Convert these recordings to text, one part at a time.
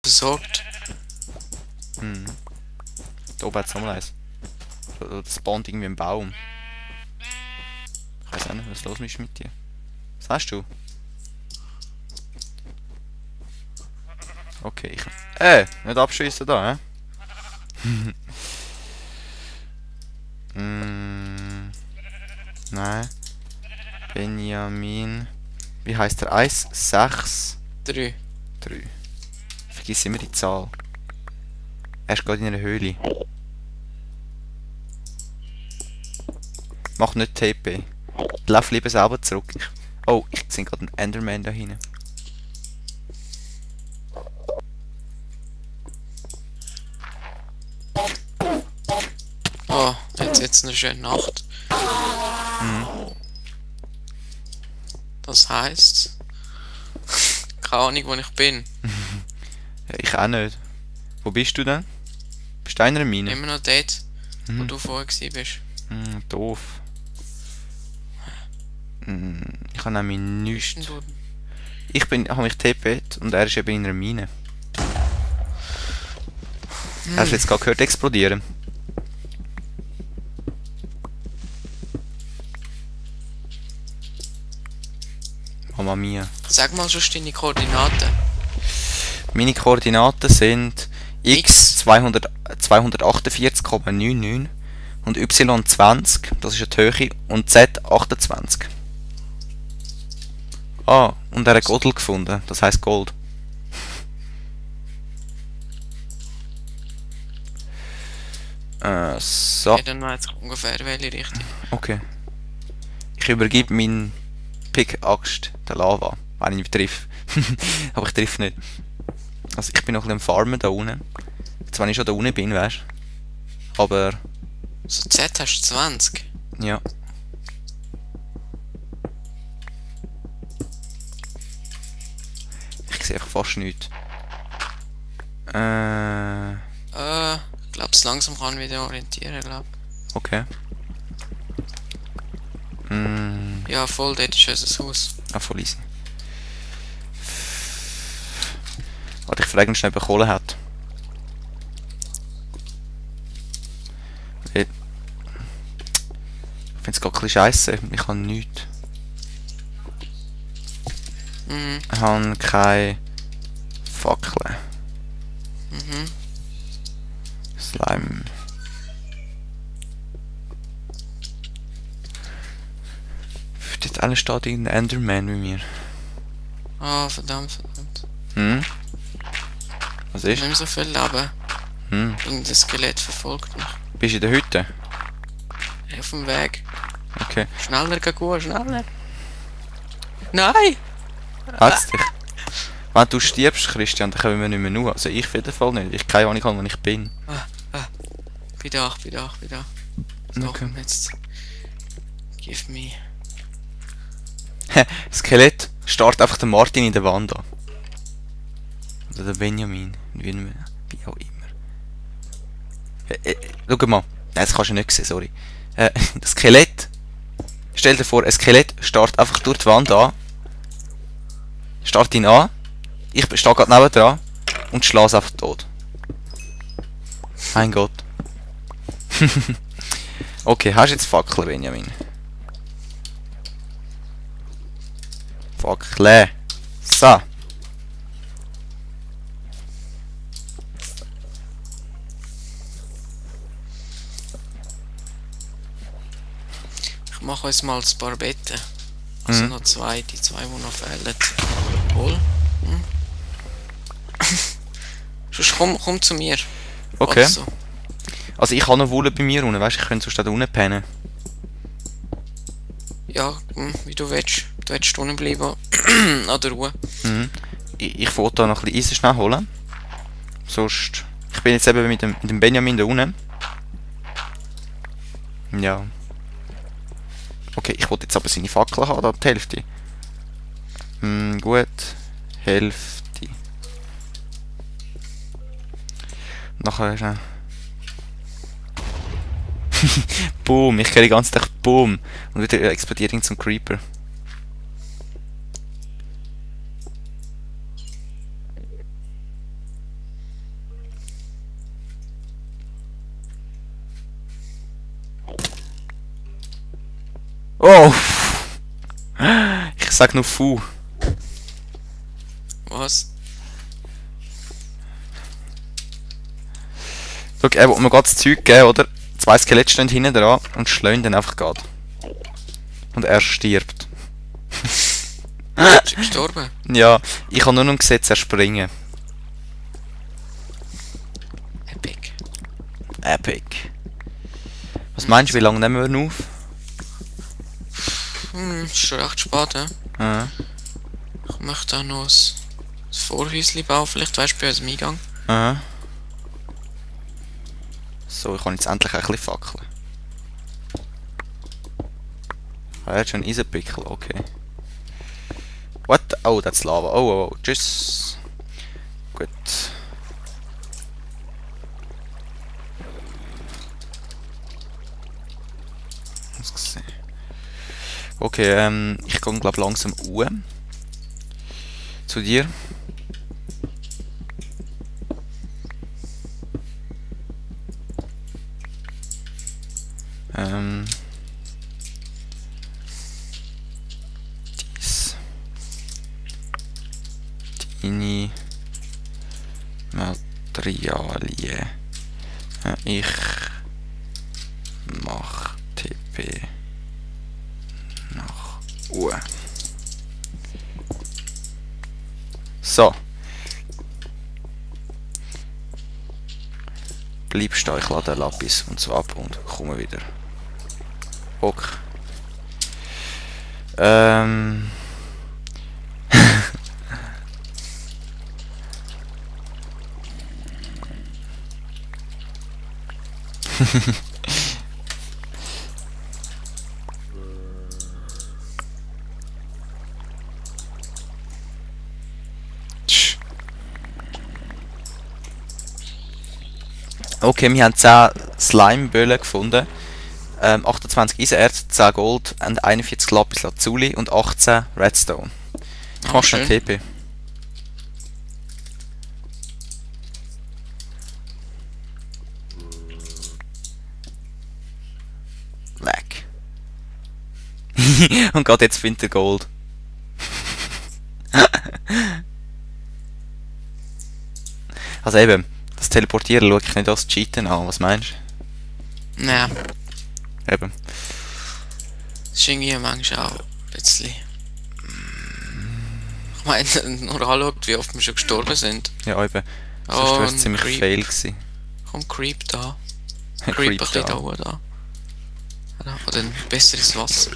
besorgt. Hm. Da oben hat es nochmal eins. Das spawnt irgendwie im Baum. Ich weiß auch nicht, was los ist mit dir. Was hast du? Okay, ich... nicht abschießen da, hä? Nein. Benjamin. Wie heißt der? 1, 6, 3. 3. Vergiss immer die Zahl. Er ist gerade in einer Höhle. Mach nicht TP. Lauf lieber selber zurück. Oh, ich sehe gerade einen Enderman da hinten. Oh, jetzt eine schöne Nacht. Das heisst... Keine Ahnung, wo ich bin. Ja, ich auch nicht. Wo bist du denn? Bist du in einer Mine? Immer noch dort, wo du vorher bist. Doof. Ich habe nämlich nichts. Ich habe mich TP't und er ist eben in einer Mine. Hast du jetzt gerade gehört explodieren? Mama mia. Sag mal schon deine Koordinaten. Meine Koordinaten sind x 248,99 und y 20, das ist die Höhe, und z 28. Ah, und er hat Godel gefunden, das heisst Gold. So. Ja, dann weiß ich ungefähr welche Richtung. Okay. Ich übergebe meinen Pickaxe der Lava, wenn ich nicht triff. Aber ich triff nicht. Also ich bin noch ein bisschen am Farmen da unten. Jetzt wenn ich schon da unten bin, weißt du. Aber... So Z hast du 20. Ja. Ich sehe einfach fast nichts. Ich glaube, es langsam kann wieder orientieren, glaub. Okay. Ja, voll, dort ist unser Haus. Ah, voll easy. Warte, ich frage ihn schnell, ob er Kohle hat. Ich finde es gerade ein bisschen scheisse. Ich habe nichts. Ich habe keine Fackeln. Slime. Dort alle steht irgendein Enderman bei mir. Ah, verdammt. Was ist? Nicht mehr so viel Leben. Irgendein Skelett verfolgt mich. Bist du in der Hütte? Auf dem Weg. Okay. Schneller gehen, schneller. Nein! Hat's dich? Wenn du stirbst, Christian, dann kommen wir nicht mehr nur. Also ich auf jeden Fall nicht. Ich keine Ahnung, wo ich bin. Bin da. So, Okay. jetzt. Give me. Skelett starrt einfach den Martin in der Wand an. Oder der Benjamin. Wie auch immer. Schau mal. Nein, das kannst du nicht sehen, sorry. Das Skelett. Stell dir vor, ein Skelett starrt einfach durch die Wand an. Starrt ihn an. Ich stehe gerade nebendran. Und schlage es einfach tot. Mein Gott. Okay, hast du jetzt Fackeln, Benjamin? Fackeln. So. Ich mache uns mal ein paar Betten. Also noch zwei, die zwei noch fehlen. Wohl. Sonst komm zu mir. Okay. Also. Also ich habe noch Wolle bei mir unten, weißt du, ich könnte sonst da unten pennen. Ja, wie du willst. Du willst unten bleiben. An der Ruhe. Ich wollte da noch ein bisschen Eisen schnell holen. Sonst... Ich bin jetzt eben mit dem Benjamin da unten. Ja. Okay, ich wollte jetzt aber seine Fackel haben, da die Hälfte. Gut. Hälfte. Nachher... Boom, ich kriege die ganze Zeit Boom. Und wieder explodiert ihn zum Creeper. sag nur Fu. Was? Schau, er will mir gerade das Zeug geben, oder? 2 Skelette stehen hinten dran und schlagen dann einfach gerade. Und er stirbt. Ist er gestorben? Ja, ich habe nur noch gesehen, er springen. Epic. Epic. Was meinst du, wie lange nehmen wir noch auf? Ist schon recht spät, hä? Ja. Ich möchte auch noch ein Vorhäuschen bauen, vielleicht weißt du bei uns im Eingang. Aha. So, ich kann jetzt endlich ein bisschen fackeln. Ah, er hat schon einen Eisenpickel, okay. What? Oh, das ist Lava. Oh, tschüss. Gut. Muss sehen. Okay, ich gehe glaube langsam zu dir. Dies. Deine Materialien. Ich mach TP nach U. So. Bleibst da, ich lade den Lapis und so ab und komme wieder. Okay. Okay, wir haben 10 Slime-Böllen gefunden. 28 Eisenerz, 10 Gold und 41 Lapis Lazuli und 18 Redstone. Ich mach schnell TP. Weg. Und gerade jetzt findet er Gold. Also eben, das Teleportieren schaue ich nicht als Cheaten an, was meinst du? Nein. Eben. Das ist irgendwie manchmal auch ein bisschen... Ich meine, nur anschaut, wie oft wir schon gestorben sind. Ja, eben. Sonst wäre es ein ziemlich Creep. fail gewesen. Komm, Creep da. Creep Creep ein bisschen da. da oben da. Oder ein besseres Wasser.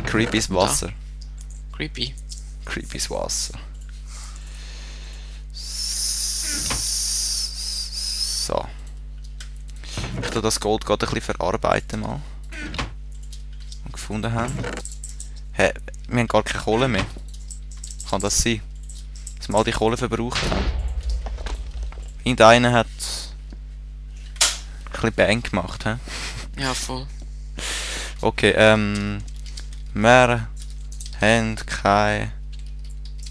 Creepy's Wasser. Creepy. Creepy's Wasser. So. Ich tue das Gold gerade ein bisschen verarbeiten mal. Und gefunden haben. Hä, wir haben gar keine Kohle mehr. Kann das sein? Dass wir all die Kohle verbraucht haben. Irgendeiner hat ein bisschen Bang gemacht, hä? Ja, voll. Okay, wir haben keine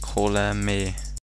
Kohle mehr.